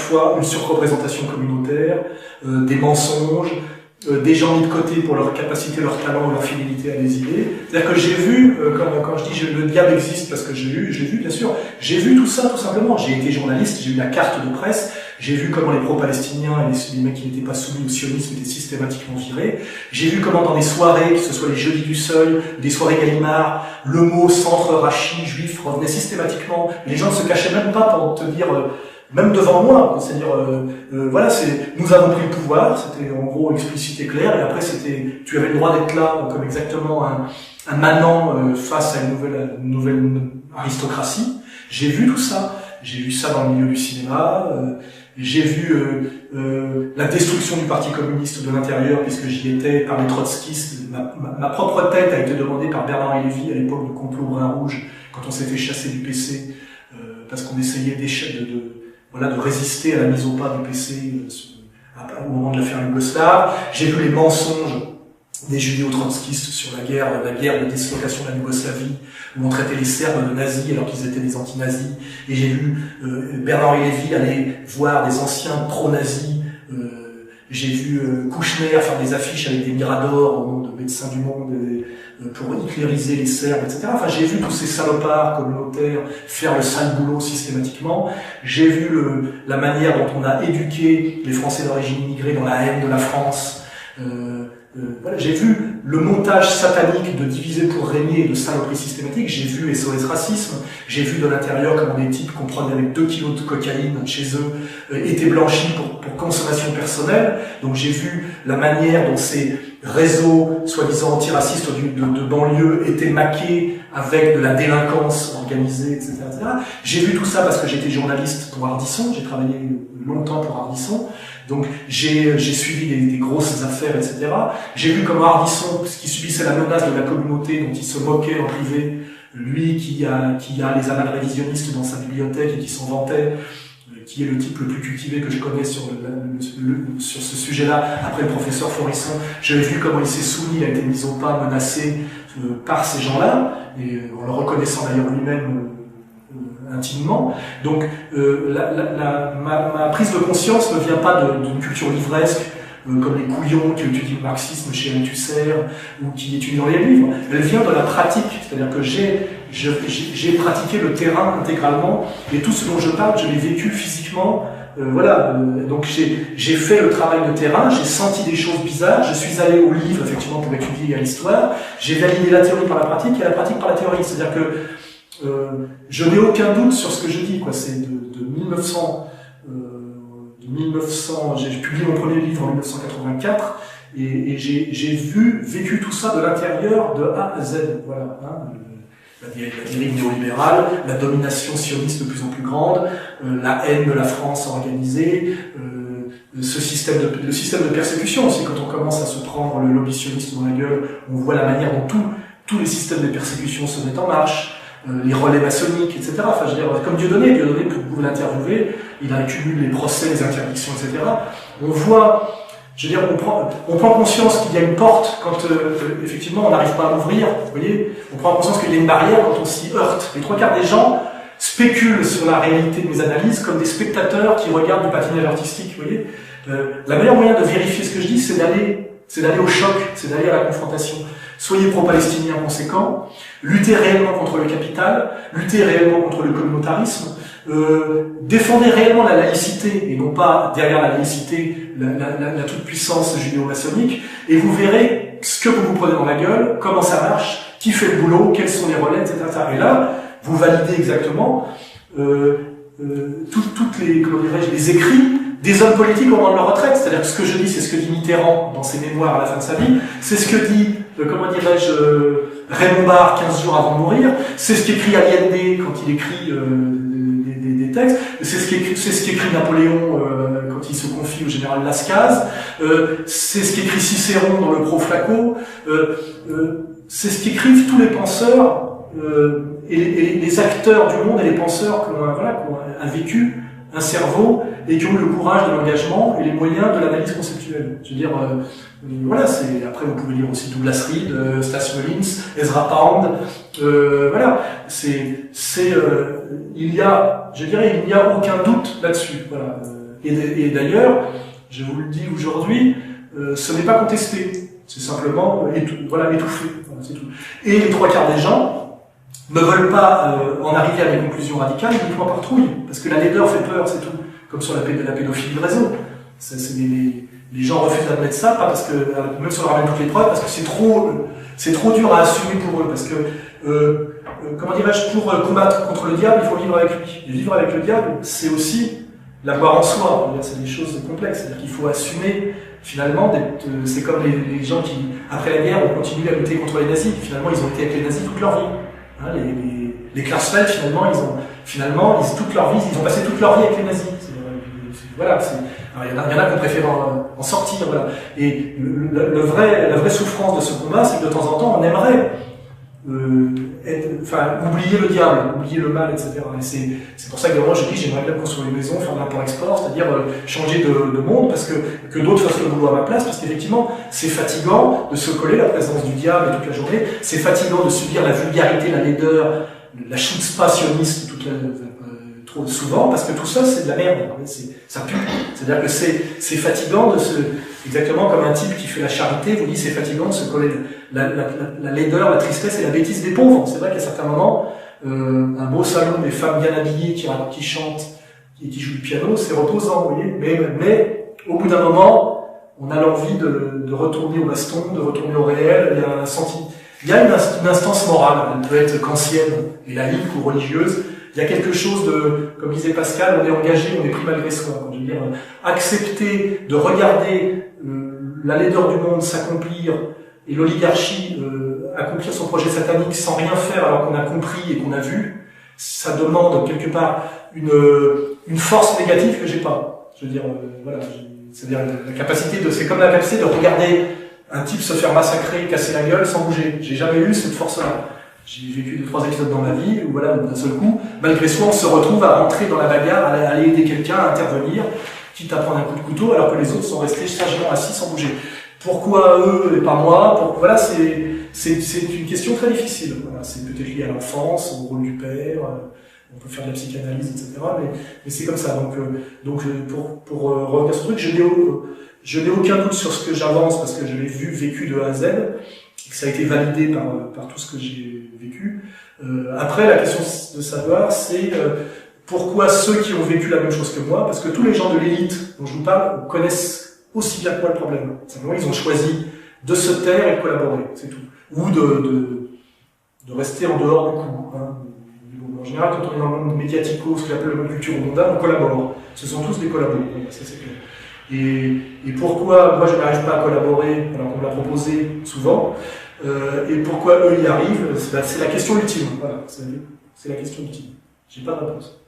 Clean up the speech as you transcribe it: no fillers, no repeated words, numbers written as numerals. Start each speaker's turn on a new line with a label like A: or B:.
A: fois une surreprésentation communautaire, des mensonges, des gens mis de côté pour leur capacité, leur talent, leur fidélité à des idées. C'est-à-dire que j'ai vu, quand je dis le diable existe parce que je l'ai vu bien sûr, j'ai vu tout ça tout simplement. J'ai été journaliste, j'ai eu la carte de presse, j'ai vu comment les pro-palestiniens et les mecs qui n'étaient pas soumis au sionisme étaient systématiquement virés. J'ai vu comment dans des soirées, que ce soit les Jeudis du Seuil, des soirées Gallimard, le mot centre rachi, juif revenait systématiquement. Les gens ne se cachaient même pas pour te dire... même devant moi, c'est-à-dire, voilà, nous avons pris le pouvoir, c'était en gros explicité clair, et après tu avais le droit d'être là comme exactement un manant face à une nouvelle aristocratie. J'ai vu tout ça, j'ai vu ça dans le milieu du cinéma, j'ai vu la destruction du Parti communiste de l'intérieur, puisque j'y étais, par les trotskistes. Ma propre tête a été demandée par Bernard-Henri Lévy à l'époque du complot Brun-Rouge, quand on s'est fait chasser du PC, parce qu'on essayait de résister à la mise au pas du PC au moment de l'affaire yougoslave. J'ai vu les mensonges des judéo-trotskistes sur la guerre de dislocation de la Yougoslavie, où on traitait les Serbes de nazis alors qu'ils étaient des anti-nazis. Et j'ai vu Bernard-Henri Lévy aller voir des anciens pro-nazis. J'ai vu Kouchner faire des affiches avec des miradors au nom de Médecins du Monde pour hitlériser les Serbes, etc. Enfin, j'ai vu tous ces salopards communautaires faire le sale boulot systématiquement. J'ai vu la manière dont on a éduqué les Français d'origine immigrée dans la haine de la France. Voilà, j'ai vu le montage satanique de diviser pour régner et de saloperie systématique. J'ai vu SOS Racisme. J'ai vu de l'intérieur comment des types qu'on prenait avec 2 kilos de cocaïne chez eux étaient blanchis pour consommation personnelle. Donc j'ai vu la manière dont ces réseaux soi-disant antiracistes de banlieue étaient maqués avec de la délinquance organisée, etc., etc. J'ai vu tout ça parce que j'étais journaliste pour Ardisson. J'ai travaillé longtemps pour Ardisson. Donc j'ai suivi des grosses affaires, etc. J'ai vu comment Ardisson, qui subissait la menace de la communauté dont il se moquait en privé, lui qui a les annales révisionnistes dans sa bibliothèque et qui s'en vantait, qui est le type le plus cultivé que je connais sur ce sujet-là, après le professeur Forisson, j'avais vu comment il s'est soumis, a été mis au pas, menacé par ces gens-là, et en le reconnaissant d'ailleurs lui-même intimement. Donc ma prise de conscience ne vient pas d'une culture livresque, comme les couillons qui étudient le marxisme chez Althusser ou qui étudient dans les livres. Elle vient de la pratique, c'est-à-dire que j'ai pratiqué le terrain intégralement, et tout ce dont je parle, je l'ai vécu physiquement. Donc j'ai fait le travail de terrain, j'ai senti des choses bizarres, je suis allé au livre effectivement pour étudier à l'histoire, j'ai validé la théorie par la pratique et la pratique par la théorie, c'est-à-dire que je n'ai aucun doute sur ce que je dis, quoi. C'est de 1900, j'ai publié mon premier livre en 1984 et j'ai vécu tout ça de l'intérieur de A à Z. Voilà, hein, la dérive néolibérale, la domination sioniste de plus en plus grande, la haine de la France organisée, le système de persécution aussi. Quand on commence à se prendre le lobby sioniste dans la gueule, on voit la manière dont tous les systèmes de persécution se mettent en marche. Les relais maçonniques, etc. Enfin, je veux dire, comme Dieudonné, pour l'interviewer, il accumule les procès, les interdictions, etc. On voit, je veux dire, on prend conscience qu'il y a une porte quand, effectivement, on n'arrive pas à l'ouvrir, vous voyez. On prend conscience qu'il y a une barrière quand on s'y heurte. Les 3/4 des gens spéculent sur la réalité de mes analyses comme des spectateurs qui regardent du patinage artistique, vous voyez. La meilleure moyen de vérifier ce que je dis, c'est d'aller au choc, c'est d'aller à la confrontation. Soyez pro-palestiniens conséquents, luttez réellement contre le capital, luttez réellement contre le communautarisme, défendez réellement la laïcité, et non pas derrière la laïcité la toute-puissance judéo-maçonnique, et vous verrez ce que vous prenez dans la gueule, comment ça marche, qui fait le boulot, quels sont les relais, etc. Et là, vous validez exactement toutes les écrits des hommes politiques au moment de leur retraite. C'est-à-dire que ce que je dis, c'est ce que dit Mitterrand dans ses mémoires à la fin de sa vie, c'est ce que dit, Raymond Barre 15 jours avant de mourir, c'est ce qu'écrit Allende quand il écrit des textes, c'est ce qu'écrit Napoléon quand il se confie au général Lascaz, c'est ce qu'écrit Cicéron dans le Pro Flacco, c'est ce qu'écrivent tous les penseurs et les acteurs du monde et les penseurs qui ont un vécu, un cerveau, et qui ont eu le courage de l'engagement et les moyens de l'analyse conceptuelle. Je veux dire, après vous pouvez lire aussi Douglas Reed, Stas Mullins, Ezra Pound, il n'y a aucun doute là-dessus, voilà. Et d'ailleurs, je vous le dis aujourd'hui, ce n'est pas contesté. C'est simplement voilà, étouffé. Voilà, c'est tout. Et les 3/4 des gens ne veulent pas en arriver à des conclusions radicales uniquement par trouille. Parce que la laideur fait peur, c'est tout. Comme sur la pédophilie de réseau. Les gens refusent d'admettre ça, pas parce que, même si on leur ramène toutes les preuves, parce que c'est trop dur à assumer pour eux. Parce que, comment dirais-je, pour combattre contre le diable, il faut vivre avec lui. Et vivre avec le diable, c'est aussi l'avoir en soi. C'est des choses complexes. C'est-à-dire qu'il faut assumer, finalement, c'est comme les gens qui, après la guerre, ont continué à lutter contre les nazis. Finalement, ils ont été avec les nazis toute leur vie. Hein, les Klarsfeld, finalement, toute leur vie, ils ont passé toute leur vie avec les nazis. Voilà, il y en a qui préfèrent en sortir, voilà. Et la vraie souffrance de ce combat, c'est que de temps en temps, on aimerait oublier le diable, oublier le mal, etc. Et c'est pour ça que moi je dis, j'aimerais bien construire une maison, faire de l'import-export, c'est-à-dire changer de monde, parce que d'autres fassent le boulot à ma place, parce qu'effectivement, c'est fatigant de se coller à la présence du diable toute la journée, c'est fatigant de subir la vulgarité, la laideur, la chutzpah sioniste trop souvent, parce que tout ça, c'est de la merde. Ça pue. C'est-à-dire que c'est fatigant exactement comme un type qui fait la charité vous dit, c'est fatigant de se coller la laideur, la tristesse et la bêtise des pauvres. C'est vrai qu'à certains moments, un beau salon, des femmes bien habillées qui chantent et qui jouent du piano, c'est reposant, vous voyez. Mais au bout d'un moment, on a l'envie de retourner au baston, de retourner au réel. Il y a une instance morale, elle peut être kantienne et laïque ou religieuse. Il y a quelque chose comme disait Pascal, on est engagé, on est pris malgré soi. Je veux dire, accepter de regarder la laideur du monde s'accomplir et l'oligarchie accomplir son projet satanique sans rien faire alors qu'on a compris et qu'on a vu, ça demande quelque part une force négative que j'ai pas. Je veux dire, voilà, c'est-à-dire la capacité c'est comme la capacité de regarder un type se faire massacrer, casser la gueule sans bouger. J'ai jamais eu cette force-là. J'ai vécu 2-3 épisodes dans ma vie où, voilà, d'un seul coup, malgré soi, on se retrouve à rentrer dans la bagarre, à aller aider quelqu'un, à intervenir, quitte à prendre un coup de couteau, alors que les autres sont restés sagement assis sans bouger. Pourquoi eux et pas moi? Voilà, c'est une question très difficile. Voilà, c'est peut-être lié à l'enfance, au rôle du père. On peut faire de la psychanalyse, etc. Mais c'est comme ça. Donc pour revenir sur le truc, je n'ai aucun doute sur ce que j'avance parce que je l'ai vécu de A à Z. Et que ça a été validé par tout ce que j'ai vécu. Après, la question de savoir, c'est pourquoi ceux qui ont vécu la même chose que moi, parce que tous les gens de l'élite dont je vous parle connaissent aussi bien que moi le problème. Simplement, ils ont choisi de se taire et de collaborer, c'est tout. Ou de rester en dehors du coup. Hein. En général, quand on est dans le monde médiatico, ce qu'on appelle le monde culture mondial, on collabore. Ce sont tous des collaborateurs, ça c'est clair. Et pourquoi moi je n'arrive pas à collaborer alors qu'on me l'a proposé souvent, et pourquoi eux y arrivent, c'est la question ultime. Voilà, c'est la question ultime. J'ai pas de réponse.